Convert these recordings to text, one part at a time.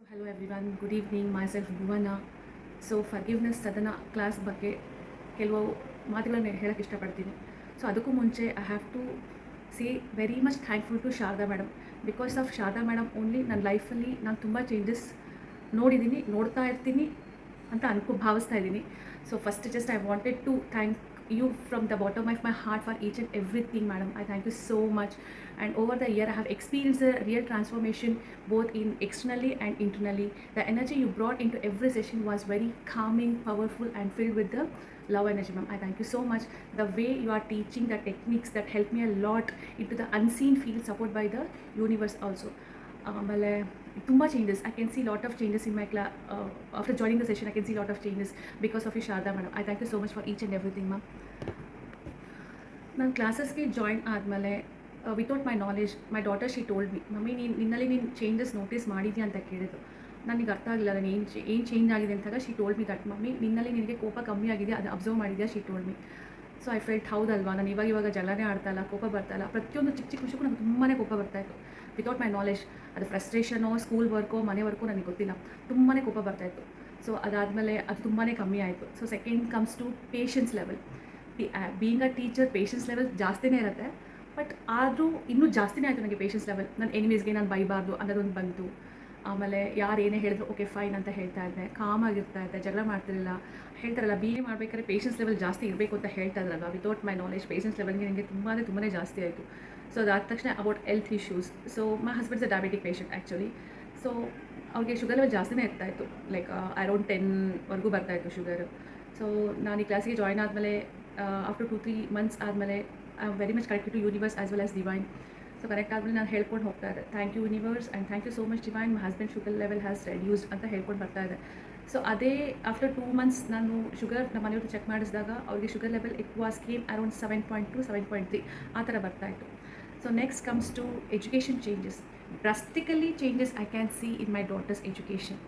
Hello everyone, good evening. Myself Bhuvana. So forgiveness Sadhana class ಬಗ್ಗೆ ಕೆಲವು ಮಾತುಗಳನ್ನು ಹೇಳೋಕ್ಕೆ ಇಷ್ಟಪಡ್ತೀನಿ. ಸೊ ಅದಕ್ಕೂ ಮುಂಚೆ I have to say very much thankful to Sharada madam. Because of Sharada madam only ನನ್ನ ಲೈಫಲ್ಲಿ ನಾನು ತುಂಬ ಚೇಂಜಸ್ ನೋಡಿದ್ದೀನಿ, ನೋಡ್ತಾ ಇರ್ತೀನಿ ಅಂತ ಭಾವಿಸ್ತಾ ಇದ್ದೀನಿ. So first just I wanted to thank you from the bottom of my heart for each and everything, madam. I thank you so much. And over the year I have experienced a real transformation both in externally and internally. The energy you brought into every session was very calming, powerful and filled with the love energy, ma'am. I thank you so much. The way you are teaching the techniques that help me a lot into the unseen field support by the universe also. ಆಮೇಲೆ ತುಂಬ changes I can see lot of changes in my after joining the session. I can see lot of changes because of you Sharada madam. I thank you so much for each and everything ma'am. ನಾನು ಕ್ಲಾಸಸ್ಗೆ join ಆದಮೇಲೆ without my knowledge my daughter she told me, mummy ನಿನ್ನಲ್ಲಿ ನೀನು changes notice ಮಾಡಿದ್ಯಾ ಅಂತ ಕೇಳಿದ್ರು. ನನಗೆ ಅರ್ಥ ಆಗಲಿಲ್ಲ ನಾನು ಏನು ಚೇಂಜ್ ಆಗಿದೆ ಅಂತಾಗ she told me that mummy ನಿನ್ನಲ್ಲಿ ನಿನಗೆ ಕೋಪ ಕಮ್ಮಿ ಆಗಿದೆ, ಅದು ಅಬ್ಸರ್ವ್ ಮಾಡಿದ್ಯಾ she told me. So I felt ಹೌದಲ್ವಾ, ನಾನು ಇವಾಗ ಜಗಳನೇ ಆಡ್ತಾಯಿಲ್ಲ, ಕೋಪ ಬರ್ತಾಯಿಲ್ಲ. ಪ್ರತಿಯೊಂದು ಚಿಕ್ಕ ಚಿಕ್ಕ ವಿಷಯಕ್ಕೂ ನನಗೆ ತುಂಬಾ ಕೋಪ ಬರ್ತಾಯಿತ್ತು ವಿತೌಟ್ ಮೈ ನಾಲೆಜ್. ಅದು ಫ್ರಸ್ಟ್ರೇಷನೋ ಸ್ಕೂಲ್ ವರ್ಕೋ ಮನೆ ವರ್ಕೋ ನನಗೆ ಗೊತ್ತಿಲ್ಲ, ತುಂಬಾ ಕೋಪ ಬರ್ತಾಯಿತ್ತು. ಸೊ ಅದಾದಮೇಲೆ ಅದು ತುಂಬಾ ಕಮ್ಮಿ ಆಯಿತು. So second comes to patience level. Being a teacher patience level ಜಾಸ್ತಿನೇ ಇರುತ್ತೆ, ಬಟ್ ಆದರೂ ಇನ್ನೂ ಜಾಸ್ತಿನೇ ಆಯಿತು ನನಗೆ ಪೇಷನ್ಸ್ ಲೆವೆಲ್. ನನ್ನ ಎನಿಮೀಸ್ಗೆ ನಾನು ಬೈಬಾರ್ದು ಅನ್ನೋದೊಂದು ಬಂತು. ಆಮೇಲೆ ಯಾರು ಏನೇ ಹೇಳಿದ್ರು ಓಕೆ ಫೈನ್ ಅಂತ ಹೇಳ್ತಾ ಇದ್ದೆ, ಕಾಮಾಗಿರ್ತಾ ಇದ್ದೆ, ಜಗಳ ಮಾಡ್ತಿರಲಿಲ್ಲ. ಹೇಳ್ತಾರಲ್ಲ ಬಿ ಎ ಮಾಡಬೇಕಾದ್ರೆ ಪೇಷನ್ಸ್ ಲೆವೆಲ್ ಜಾಸ್ತಿ ಇರಬೇಕು ಅಂತ ಹೇಳ್ತಾ ಇದ್ರಲ್ವ. ವಿತೌಟ್ ಮೈ ನಾಲೆಜ್ ಪೇಷನ್ಸ್ ಲೆವೆಲ್ಗೆ ನನಗೆ ತುಂಬಾ ಜಾಸ್ತಿ ಆಯಿತು. ಸೊ ಅದಾದ ತಕ್ಷಣ about health issues. So my husbands a diabetic patient actually. So ಅವ್ರಿಗೆ ಶುಗರ್ ಲೆವೆಲ್ ಜಾಸ್ತಿನೇ ಇರ್ತಾಯಿತ್ತು, ಲೈಕ್ ಅರೌಂಡ್ 10ವರೆಗೂ ಬರ್ತಾಯಿತ್ತು ಶುಗರು. ಸೊ ನಾನು ಈ ಕ್ಲಾಸಿಗೆ ಜಾಯ್ನ್ ಆದಮೇಲೆ ಆಫ್ಟರ್ 2-3 ಮಂತ್ಸ್ ಆದಮೇಲೆ I am very much connected to universe as well as divine. So connect ಆದಮೇಲೆ ನಾನು ಹೇಳ್ಕೊಂಡು ಹೋಗ್ತಾ ಇದ್ದೆ, thank you universe and thank you so much divine, my husband sugar level has reduced ಅಂತ ಹೇಳ್ಕೊಂಡು ಬರ್ತಾ ಇದೆ. ಸೊ ಅದೇ ಆಫ್ಟರ್ 2 ಮಂತ್ಸ್ ನಾನು ಶುಗರ್ ನಮ್ಮ ಮನೆಯವ್ರು ಚೆಕ್ ಮಾಡಿಸಿದಾಗ ಅವ್ರಿಗೆ sugar level it was came around 7.2 7.3 ಆ ಥರ ಬರ್ತಾಯಿತ್ತು. So next comes to education changes. Drastically changes I can see in my daughters education.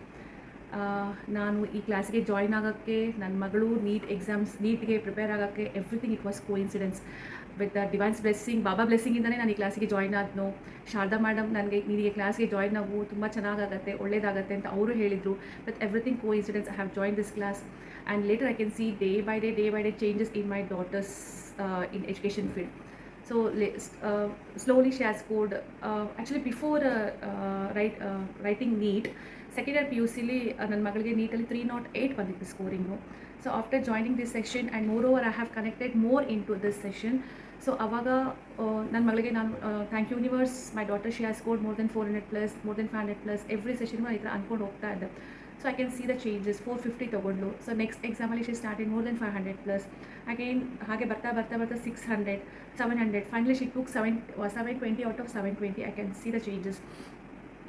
ನಾನು ಈ ಕ್ಲಾಸ್ಗೆ ಜಾಯ್ನ್ ಆಗೋಕ್ಕೆ, ನನ್ನ ಮಗಳು ನೀಟ್ಗೆ ಪ್ರಿಪೇರ್ ಆಗೋಕ್ಕೆ everything it was coincidence with the divines blessing, ಬಾಬಾ ಬ್ಲೆಸ್ಸಿಂಗಿಂದನೇ ನಾನು ಈ ಕ್ಲಾಸಿಗೆ ಜಾಯ್ನ್ ಆದನು. ಶಾರದಾ ಮೇಡಮ್ ನಿನಗೆ ಕ್ಲಾಸ್ಗೆ ಜಾಯ್ನ್ ಆಗು, ತುಂಬ ಚೆನ್ನಾಗಾಗತ್ತೆ, ಒಳ್ಳೇದಾಗತ್ತೆ ಅಂತ ಅವರು ಹೇಳಿದರು. With everything coincidence I have join this class and later I can C day by day changes in my daughters in education field. So slowly she has scored, actually before writing NEET, second year PUCಲಿ ನನ್ನ ಮಗಳಿಗೆ ನೀಟಲ್ಲಿ 308 ಬಂದಿತ್ತು scoring. So after joining this session and more over I have connected more into this session. So ಆವಾಗ ನನ್ನ ಮಗಳಿಗೆ ನಾನು thank you universe, my daughter she has scored more than 400+, more than 500+, every ಸೆಷನ್ಗೂ ಈ ಥರ ಅಂದ್ಕೊಂಡು ಹೋಗ್ತಾ ಇದ್ದೆ. So I can see the changes. 450 ತೊಗೊಂಡು, ಸೊ ನೆಕ್ಸ್ಟ್ ಎಕ್ಸಾಮಲ್ಲಿ she started more than 500+. Again ಹಾಗೆ ಬರ್ತಾ 600, 700, finally she took 720 out of 720. I can see the changes.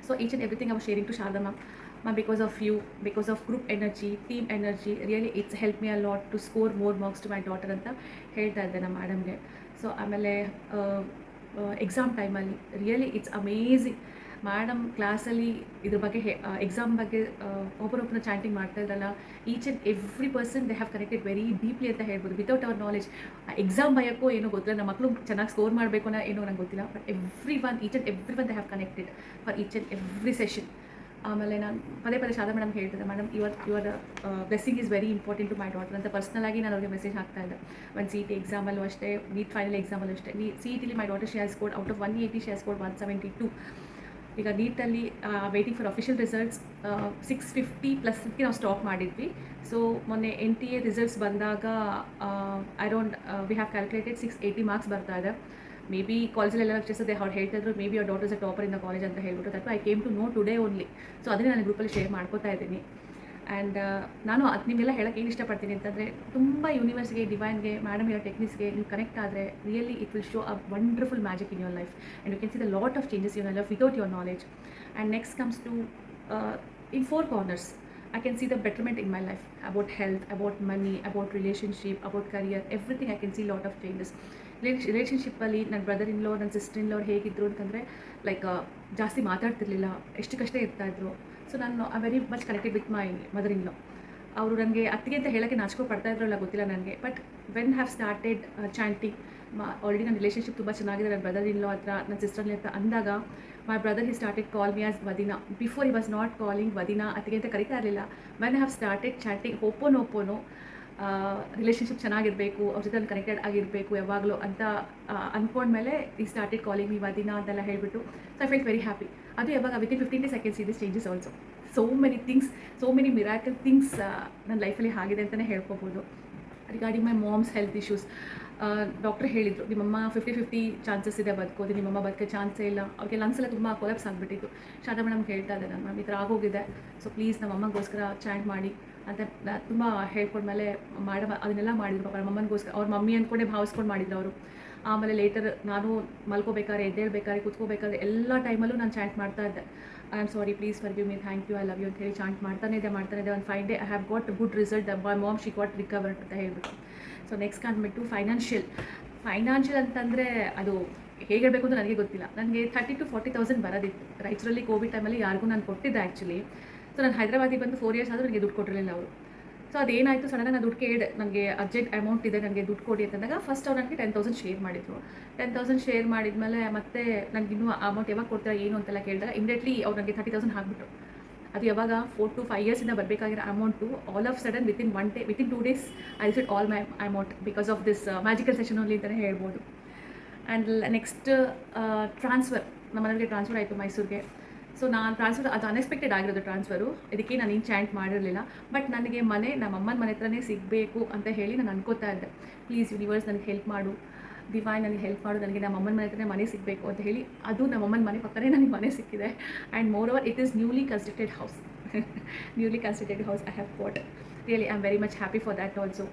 So each and everything I was sharing to Sharda ma'am, because of you, because of group energy, team energy, really it's helped me a lot to score more marks to my daughter ಅಂತ ಹೇಳ್ತಾ ಇದ್ದೆ ನಮ್ಮ ಮೇಡಮ್ಗೆ. So ಆಮೇಲೆ exam ಟೈಮಲ್ಲಿ really it's amazing. Madam ಕ್ಲಾಸಲ್ಲಿ ಇದ್ರ ಬಗ್ಗೆ exam ಬಗ್ಗೆ ಒಬ್ಬರೊಬ್ಬನ ಚಾಂಟಿಂಗ್ ಮಾಡ್ತಾ ಇದ್ರಲ್ಲ, each and every person they have connected very deeply ಅಂತ ಹೇಳ್ಬೋದು. ವಿತೌಟ್ ಅವರ್ ನಾಲೆಜ್ ಎಕ್ಸಾಮ್ ಭಯಕ್ಕೋ ಏನೋ ಗೊತ್ತಿಲ್ಲ, ನಮ್ಮ ಮಕ್ಕಳು ಚೆನ್ನಾಗಿ ಸ್ಕೋರ್ ಮಾಡಬೇಕು ಅನ್ನೋ ಏನೋ ನಂಗೆ ಗೊತ್ತಿಲ್ಲ, but each and every one they have connected for each and every session. ಆಮೇಲೆ ನಾನು ಪದೇ ಶಾರದಾ ಮೇಡಮ್ ಹೇಳ್ತಿದ್ದೆ, madam your blessing is very important to my daughter ಅಂತ ಪರ್ಸ್ನಲಾಗಿ ನಾನು ಅವ್ರಿಗೆ ಮೆಸೇಜ್ ಹಾಕ್ತಾ ಇದ್ದೆ. ಒಂದು CET ಎಕ್ಸಾಮಲ್ಲೂ ಅಷ್ಟೇ, ನೀಟ್ ಫೈನಲ್ ಎಕ್ಸಾಮಲ್ಲೂ ಅಷ್ಟೇ. CETಲಿ my daughter she has scored out of 180 she has scored 172. ಈಗ ನೀಟಲ್ಲಿ ವೇಟಿಂಗ್ ಫಾರ್ ಅಫಿಷಿಯಲ್ ರಿಸಲ್ಟ್ಸ್ 650+ಗೆ ನಾವು ಸ್ಟಾಪ್ ಮಾಡಿದ್ವಿ. ಸೊ ಮೊನ್ನೆ NTA ರಿಸಲ್ಟ್ಸ್ ಬಂದಾಗ around we have calculated 680 marks ಬರ್ತಾ ಇದೆ. ಮೇ ಬಿ ಕಾಲೇಜಲ್ಲೆಲ್ಲ ಲೆಕ್ಚರ್ಸದೆ ಅವ್ರು ಹೇಳ್ತಾಯಿದ್ರು ಮೇ ಬಿ ಅವ್ರ daughters a topper in the college ಅಂತ ಹೇಳ್ಬಿಟ್ಟು. That I came to know today only. So ಅದನ್ನೇ ನಾನು ಗ್ರೂಪಲ್ಲಿ ಶೇರ್ ಮಾಡ್ಕೋತಾ ಇದ್ದೀನಿ. ಆ್ಯಂಡ್ ನಾನು ಅದು ನಿಮಗೆಲ್ಲ ಹೇಳೋಕ್ಕೆ ಏನು ಇಷ್ಟಪಡ್ತೀನಿ ಅಂತಂದರೆ, ತುಂಬ ಯೂನಿವರ್ಸ್ಗೆ, ಡಿವೈನ್ಗೆ, ಮೇಡಮ್ ಇರೋ ಟೆಕ್ನಿಕ್ಸ್ಗೆ ನೀವು ಕನೆಕ್ಟ್ ಆದರೆ really it will show a wonderful magic in your life and you can see the lot of changes in your life without your knowledge. And next comes to in 4 corners I can see the betterment in my life, about health, about money, about relationship, about career, everything I can see lot of changes. ರಿಲೇಷನ್ಶಿಪ್ಪಲ್ಲಿ ನನ್ನ brother in low, ನನ್ನ sister in low ಹೇಗಿದ್ರು ಅಂತಂದರೆ, like ಜಾಸ್ತಿ ಮಾತಾಡ್ತಿರ್ಲಿಲ್ಲ, ಎಷ್ಟಕ್ಕಷ್ಟೇ ಇರ್ತಾಯಿದ್ರು. So ನಾನು I very much connected with my mother in low. ಅವರು ನನಗೆ ಅತ್ತಿಗೆ ಅಂತ ಹೇಳೋಕ್ಕೆ ನಾಚಿಕೆ ಪಡ್ತಾಯಿದ್ರಲ್ಲ ಗೊತ್ತಿಲ್ಲ ನನಗೆ, but when have started chanting already ನನ್ನ ರಿಲೇಷನ್ಶಿಪ್ ತುಂಬ ಚೆನ್ನಾಗಿದೆ ನನ್ನ ಬ್ರದರ್ ಇನ್ ಲಾ ಹತ್ರ, ನನ್ನ ಸಿಸ್ಟರ್ ಹತ್ರ ಅಂದಾಗ my brother he started call me as ವದಿನಾ. Before he was not calling ವದಿನಾ ಅತ್ತಿಗೆ ಅಂತ ಕರಿತಾ ಇರಲಿಲ್ಲ. When I have started chatting ಓಪೋನೋ ರಿಲೇಷನ್ಶಿಪ್ ಚೆನ್ನಾಗಿರಬೇಕು, ಅವ್ರ ಜೊತೆ ಕನೆಕ್ಟೆಡ್ ಆಗಿರಬೇಕು ಯಾವಾಗಲೂ ಅಂತ ಅಂದ್ಕೊಂಡ್ಮೇಲೆ ಈ ಸ್ಟಾರ್ಟೆಡ್ ಕಾಲಿಂಗ್ ಮಿ ವದಿನಾ ಅಂತೆಲ್ಲ ಹೇಳಿಬಿಟ್ಟು. So I felt very happy. ಅದು ಯಾವಾಗ within 15 seconds this changes also. So many things, so many miracle things ನನ್ನ ಲೈಫಲ್ಲಿ ಆಗಿದೆ ಅಂತಲೇ ಹೇಳ್ಕೊಬೋದು. ರಿಗಾರ್ಡಿಂಗ್ ಮೈ ಮಾಮ್ಸ್ ಹೆಲ್ತ್ ಇಶ್ಯೂಸ್, ಡಾಕ್ಟ್ರ್ ಹೇಳಿದರು ನಿಮ್ಮಮ್ಮ 50-50 ಚಾನ್ಸಸ್ ಇದೆ ಬದುಕೋದು, ನಿಮ್ಮಮ್ಮ ಬದುಕೋ ಚಾನ್ಸೇ ಇಲ್ಲ. ಅವ್ರಿಗೆ ಲಂಗ್ಸ್ ಎಲ್ಲ ತುಂಬ ಕೊಲಾಪ್ಸ್ ಆಗಿಬಿಟ್ಟಿತ್ತು. ಶಾರದಾ ಮೇಡಮ್ ಹೇಳ್ತಾ ಇದ್ದೆ ನಾನು, ಮ್ಯಾಮ್ ಈ ಥರ ಆಗೋಗಿದೆ, ಸೊ ಪ್ಲೀಸ್ ನಮ್ಮ ಅಮ್ಮಗೋಸ್ಕರ ಚಾಂಟ್ ಮಾಡಿ ಅಂತ ತುಂಬ ಹೇಳ್ಕೊಂಡ್ಮೇಲೆ ಅದನ್ನೆಲ್ಲ ಮಾಡಿದ್ರು. ಅವ್ರ ಅಮ್ಮನಿಗೋಸ್ಕರ ಅವ್ರ ಮಮ್ಮಿ ಅಂದ್ಕೊಂಡೆ ಭಾವಿಸ್ಕೊಂಡು ಮಾಡಿದ್ರು ಅವರು. ಆಮೇಲೆ ಲೇಟರ್ ನಾನು ಮಲ್ಕೋಬೇಕಾದ್ರೆ, ಎದ್ದೇಳ್ಬೇಕಾದ್ರೆ, ಕೂತ್ಕೋಬೇಕಾದ್ರೆ ಎಲ್ಲ ಟೈಮಲ್ಲೂ ನಾನು ಚಾಂಟ್ ಮಾಡ್ತಾ ಇದ್ದೆ. I am sorry, please forgive me, thank you, I love you ಅಂತ ಹೇಳಿ ಚಾಂಟ್ ಮಾಡ್ತಾನೆ ಇದೆ. ಒಂದು 5 day I have got good result. My mom she got recovered ಅಂತ ಹೇಳ್ಬಿಟ್ಟು. ಸೊ ನೆಕ್ಸ್ಟ್ ಅಂದ್ಬಿಟ್ಟು ಫೈನಾನ್ಷಿಯಲ್ ಅಂತಂದರೆ ಅದು ಹೇಗೆ ಹೇಳಬೇಕು ಅಂತ ನನಗೆ ಗೊತ್ತಿಲ್ಲ. ನನಗೆ 30,000 to 40,000 ಬರೋದಿತ್ತು. ರಾಯಚೂರಲ್ಲಿ ಕೋವಿಡ್ ಟೈಮಲ್ಲಿ ಯಾರಿಗೂ ನಾನು ಕೊಟ್ಟಿದ್ದೆ ಆ್ಯಕ್ಚುಲಿ. ಸೊ ನಾನು ಹೈದರಾಬಾದಿಗೆ ಬಂದು 4 years ಆದರೂ ನನಗೆ ದುಡ್ಡು ಕೊಟ್ಟಿರಲಿಲ್ಲ ಅವರು. ಸೊ ಅದೇನಾಯಿತು, ಸಡನ್ನಾಗಿ ನಾನು ದುಡ್ಡು ಕೇಳಿದೆ, ನನಗೆ ಅರ್ಜೆಂಟ್ ಅಮೌಂಟ್ ಇದೆ, ನನಗೆ ದುಡ್ಡು ಕೊಡಿ ಅಂತಂದಾಗ ಫಸ್ಟ್ ಅವ್ರು ನನಗೆ 10,000 ಶೇರ್ ಮಾಡಿದರು. 10,000 ಶೇರ್ ಮಾಡಿದ್ಮೇಲೆ ಮತ್ತೆ ನನಗೆ ಇನ್ನೂ ಅಮೌಂಟ್ ಯಾವಾಗ ಕೊಡ್ತೀರಾ ಏನು ಅಂತೆಲ್ಲ ಕೇಳಿದಾಗ ಇಮಿಡಿಯೇಟ್ಲಿ ಅವ್ರು ನನಗೆ 30,000 ಹಾಕ್ಬಿಟ್ರು. ಅದು ಯಾವಾಗ 4 to 5 years ಬರಬೇಕಾಗಿರೋ amount all of sudden within 2 days I received all my amount because of this magical session only ಅಂತಲೇ ಹೇಳ್ಬೋದು. ಆ್ಯಂಡ್ ನೆಕ್ಸ್ಟ್ ಟ್ರಾನ್ಸ್ಫರ್, ನಮ್ಮ ಮನೆಗೆ ಟ್ರಾನ್ಸ್ಫರ್ ಆಯಿತು ಮೈಸೂರಿಗೆ. ಸೊ ನಾನು ಟ್ರಾನ್ಸ್ಫರ್ ಅದು ಅನ್ಎಕ್ಸ್ಪೆಕ್ಟೆಡ್ ಆಗಿರೋದು ಟ್ರಾನ್ಸ್ಫರು. ಇದಕ್ಕೆ ನಾನು ಹಿಂಗೆ ಚಾಂಟ್ ಮಾಡಿರಲಿಲ್ಲ. ಬಟ್ ನನಗೆ ನಮ್ಮ ಅಮ್ಮನ ಮನೆ ಹತ್ರನೇ ಸಿಗಬೇಕು ಅಂತ ಹೇಳಿ ನಾನು ಅನ್ಕೋತಾ ಇದ್ದೆ. ಪ್ಲೀಸ್ ಯೂನಿವರ್ಸ್ ನನಗೆ ಹೆಲ್ಪ್ ಮಾಡು, ಡಿವೈನ್ ನನಗೆ ಹೆಲ್ಪ್ ಮಾಡು, ನನಗೆ ನಮ್ಮ ಅಮ್ಮನ ಮನೆ ಹತ್ರನೇ ಮನೆ ಸಿಗಬೇಕು ಅಂತ ಹೇಳಿ ಅದು ನಮ್ಮ ಅಮ್ಮನ ಮನೆ ಪಕ್ಕನೇ ನನಗೆ ಮನೆ ಸಿಕ್ಕಿದೆ. And more over it is newly constructed house. I have got. Really I am very much happy for that also.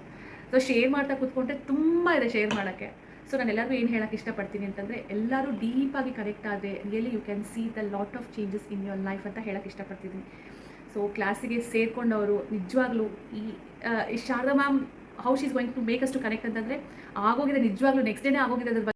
So share ಮಾಡ್ತಾ ಕೂತ್ಕೊಂಡ್ರೆ ತುಂಬ ಇದೆ ಶೇರ್ ಮಾಡೋಕ್ಕೆ. ಸೊ ನಾನು ಎಲ್ಲರಿಗೂ ಏನು ಹೇಳೋಕ್ಕೆ ಇಷ್ಟಪಡ್ತೀನಿ ಅಂತಂದರೆ, ಎಲ್ಲರೂ ಡೀಪಾಗಿ ಕನೆಕ್ಟ್ ಆದರೆ really you can see the lot of changes in your life ಅಂತ ಹೇಳೋಕ್ಕೆ ಇಷ್ಟಪಡ್ತೀನಿ. ಸೊ ಕ್ಲಾಸಿಗೆ ಸೇರಿಕೊಂಡವರು ನಿಜವಾಗ್ಲೂ ಈ Sharada ma'am how she is going to make us to connect ಅಂತಂದರೆ ಆಗೋಗಿದೆ, ನಿಜವಾಗ್ಲೂ ನೆಕ್ಸ್ಟ್ ಡೇನೇ ಆಗೋಗಿದೆ. ಅದ್ರ